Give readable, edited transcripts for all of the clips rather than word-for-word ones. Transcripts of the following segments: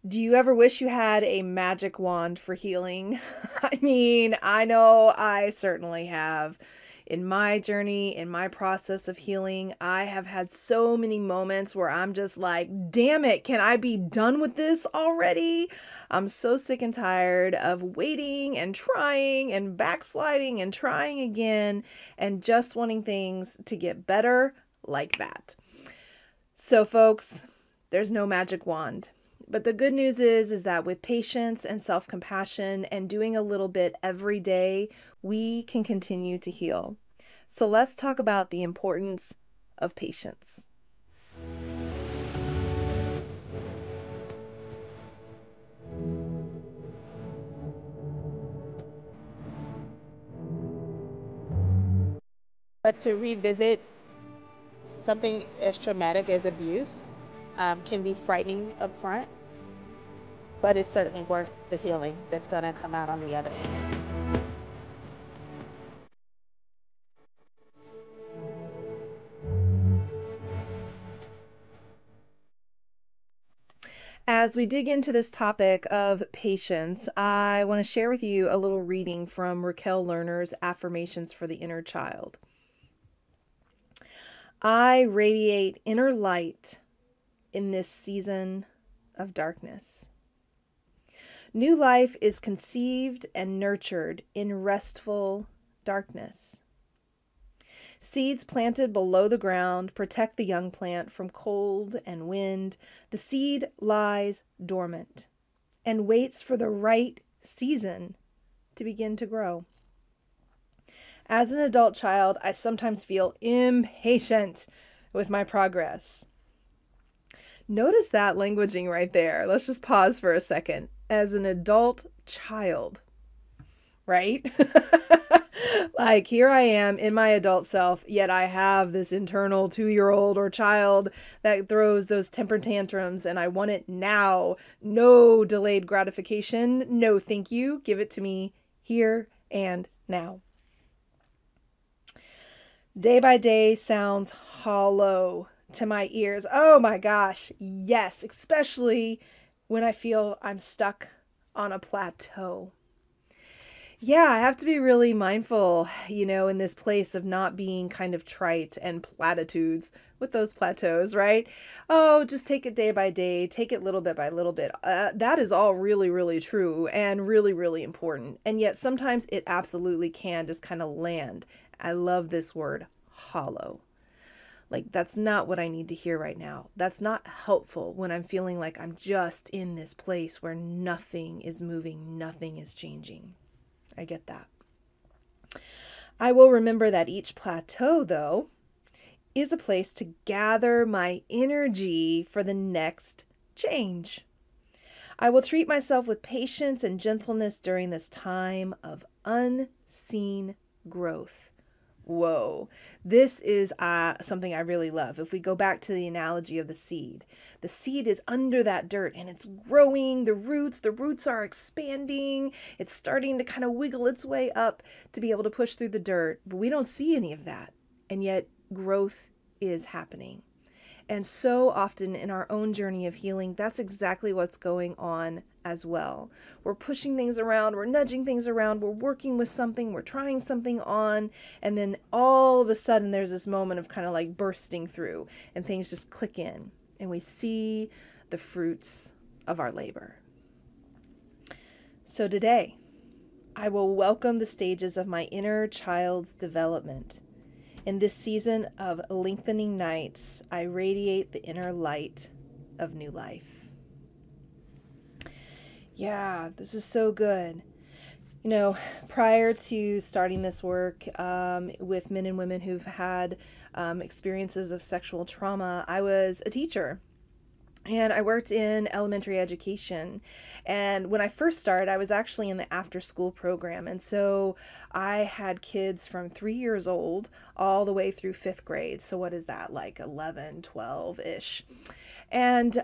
Do you ever wish you had a magic wand for healing? I mean, I know I certainly have. In my journey, in my process of healing, I have had so many moments where I'm just like, damn it, can I be done with this already? I'm so sick and tired of waiting and trying and backsliding and trying again and just wanting things to get better like that. So, folks, there's no magic wand. But the good news is that with patience and self-compassion and doing a little bit every day, we can continue to heal. So let's talk about the importance of patience. But to revisit something as traumatic as abuse can be frightening up front, but it's certainly worth the healing that's going to come out on the other end. As we dig into this topic of patience, I want to share with you a little reading from Rockelle Lerner's Affirmations for the Inner Child. I radiate inner light in this season of darkness. New life is conceived and nurtured in restful darkness. Seeds planted below the ground protect the young plant from cold and wind. The seed lies dormant and waits for the right season to begin to grow. As an adult child, I sometimes feel impatient with my progress. Notice that languaging right there. Let's just pause for a second. As an adult child, right? Like, here I am in my adult self, yet I have this internal 2-year-old or child that throws those temper tantrums, and I want it now. No delayed gratification. No, thank you. Give it to me here and now. Day by day sounds hollow to my ears. Oh my gosh, yes, especially when I feel I'm stuck on a plateau. Yeah, I have to be really mindful, in this place of not being kind of trite and platitudes with those plateaus, right? Oh, just take it day by day, take it little bit by little bit. That is all really, really true and really, really important. And yet sometimes it absolutely can just kind of land. I love this word, hollow. Like, that's not what I need to hear right now. That's not helpful when I'm feeling like I'm just in this place where nothing is moving, nothing is changing. I get that. I will remember that each plateau, though, is a place to gather my energy for the next change. I will treat myself with patience and gentleness during this time of unseen growth. Whoa, this is something I really love. If we go back to the analogy of the seed is under that dirt and it's growing. The roots are expanding. It's starting to kind of wiggle its way up to be able to push through the dirt, but we don't see any of that. And yet growth is happening. And so often in our own journey of healing, that's exactly what's going on as well. We're pushing things around, we're nudging things around, we're working with something, we're trying something on, and then all of a sudden there's this moment of kind of like bursting through, and things just click in, and we see the fruits of our labor. So today, I will welcome the stages of my inner child's development. In this season of lengthening nights, I radiate the inner light of new life. Yeah, this is so good. Prior to starting this work with men and women who've had experiences of sexual trauma, I was a teacher. And I worked in elementary education. And when I first started, I was actually in the after school program. And so I had kids from 3 years old all the way through fifth grade. So what is that, like 11, 12-ish? And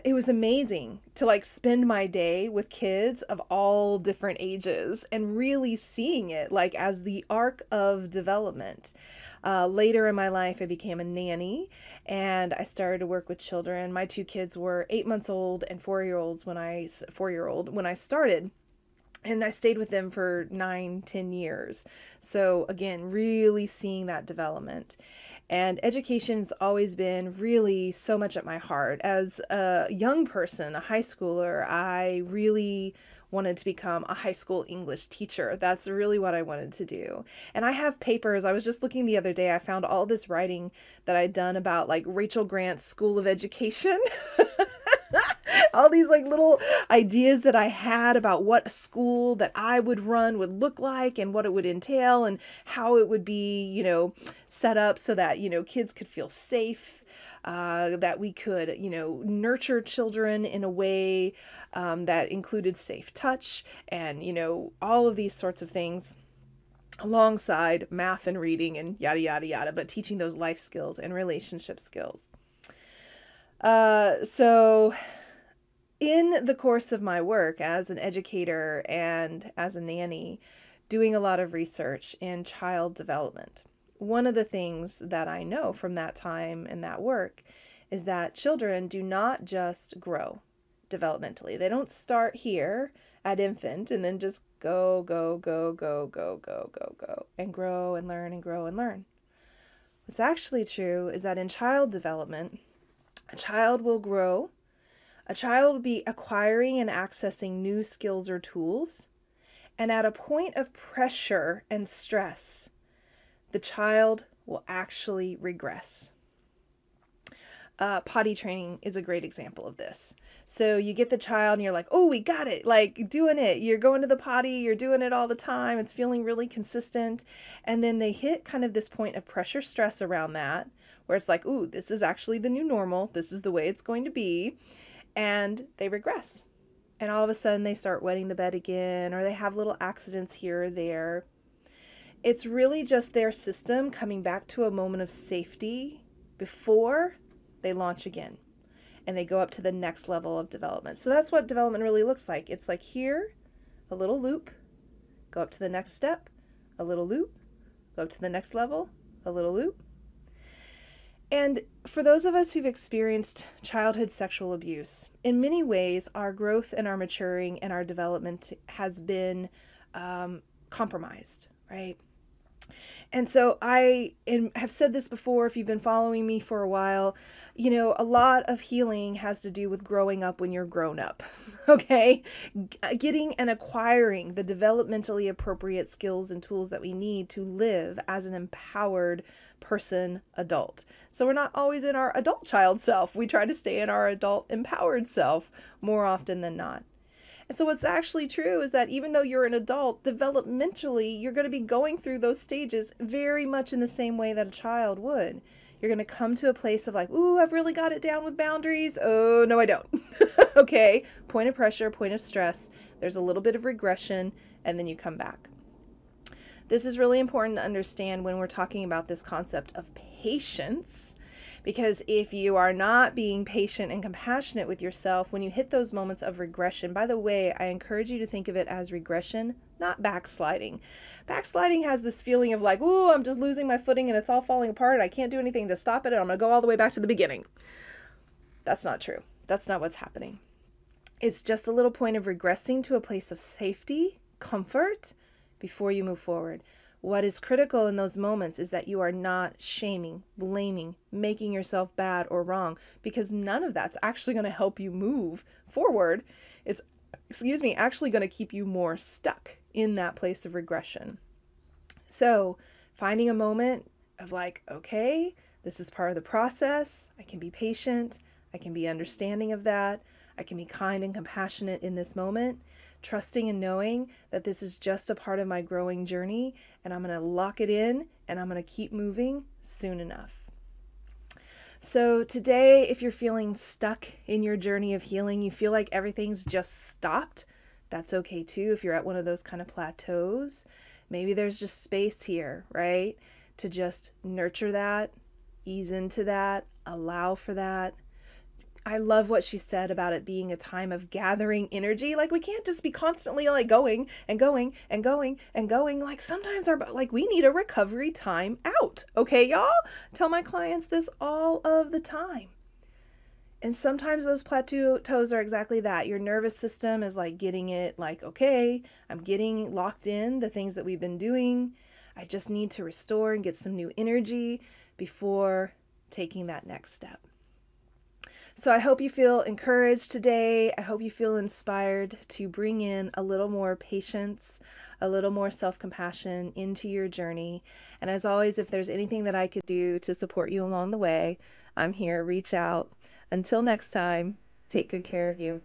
it was amazing to like spend my day with kids of all different ages and really seeing it like as the arc of development. Later in my life, I became a nanny and I started to work with children. My two kids were 8 months old and 4 year olds when I started. And I stayed with them for 9, 10 years. So again, really seeing that development. And education's always been really so much at my heart. As a young person, a high schooler, I really wanted to become a high school English teacher. That's really what I wanted to do. And I have papers. I was just looking the other day. I found all this writing that I'd done about like Rachel Grant's School of Education. All these like little ideas that I had about what a school that I would run would look like and what it would entail and how it would be, set up so that, kids could feel safe, that we could, nurture children in a way that included safe touch and, all of these sorts of things alongside math and reading and yada, yada, yada, but teaching those life skills and relationship skills. So in the course of my work as an educator and as a nanny, doing a lot of research in child development, one of the things that I know from that time and that work is that children do not just grow developmentally. They don't start here at infant and then just go, and grow and learn and grow and learn. What's actually true is that in child development, a child will grow. A child will be acquiring and accessing new skills or tools. And at a point of pressure and stress, the child will actually regress. Potty training is a great example of this. So you get the child and you're like, oh, we got it, like doing it. You're going to the potty, you're doing it all the time. It's feeling really consistent. And then they hit kind of this point of pressure stress around that, where it's like, ooh, this is actually the new normal. This is the way it's going to be. And they regress. And all of a sudden they start wetting the bed again, or they have little accidents here or there. It's really just their system coming back to a moment of safety before they launch again and they go up to the next level of development. So that's what development really looks like. It's like here, a little loop, go up to the next step, a little loop, go up to the next level, a little loop. And for those of us who've experienced childhood sexual abuse, in many ways, our growth and our maturing and our development has been compromised, right? And so I have said this before, if you've been following me for a while, a lot of healing has to do with growing up when you're grown up, okay? Getting and acquiring the developmentally appropriate skills and tools that we need to live as an empowered person, adult. So we're not always in our adult child self. We try to stay in our adult empowered self more often than not. And so what's actually true is that even though you're an adult, developmentally, you're going to be going through those stages very much in the same way that a child would. You're going to come to a place of like, ooh, I've really got it down with boundaries. Oh, no, I don't. Okay. Point of pressure, point of stress. There's a little bit of regression, and then you come back. This is really important to understand when we're talking about this concept of patience, because if you are not being patient and compassionate with yourself, when you hit those moments of regression, by the way, I encourage you to think of it as regression, not backsliding. Backsliding has this feeling of like, ooh, I'm just losing my footing and it's all falling apart. I can't do anything to stop it. And I'm going to go all the way back to the beginning. That's not true. That's not what's happening. It's just a little point of regressing to a place of safety, comfort, before you move forward. What is critical in those moments is that you are not shaming, blaming, making yourself bad or wrong, because none of that's actually going to help you move forward. It's, actually going to keep you more stuck in that place of regression. So finding a moment of like, okay, this is part of the process. I can be patient. I can be understanding of that. I can be kind and compassionate in this moment, trusting and knowing that this is just a part of my growing journey, and I'm going to lock it in and I'm going to keep moving soon enough. So today, if you're feeling stuck in your journey of healing, you feel like everything's just stopped, that's okay too. If you're at one of those kind of plateaus, maybe there's just space here, right? To just nurture that, ease into that, allow for that, I love what she said about it being a time of gathering energy. Like we can't just be constantly like going and going and going and going. Like sometimes we need a recovery time out. Okay, y'all? Tell my clients this all of the time. And sometimes those plateaus are exactly that. Your nervous system is like getting it like, okay, I'm getting locked in the things that we've been doing. I just need to restore and get some new energy before taking that next step. So I hope you feel encouraged today. I hope you feel inspired to bring in a little more patience, a little more self-compassion into your journey. And as always, if there's anything that I could do to support you along the way, I'm here. Reach out. Until next time, take good care of you.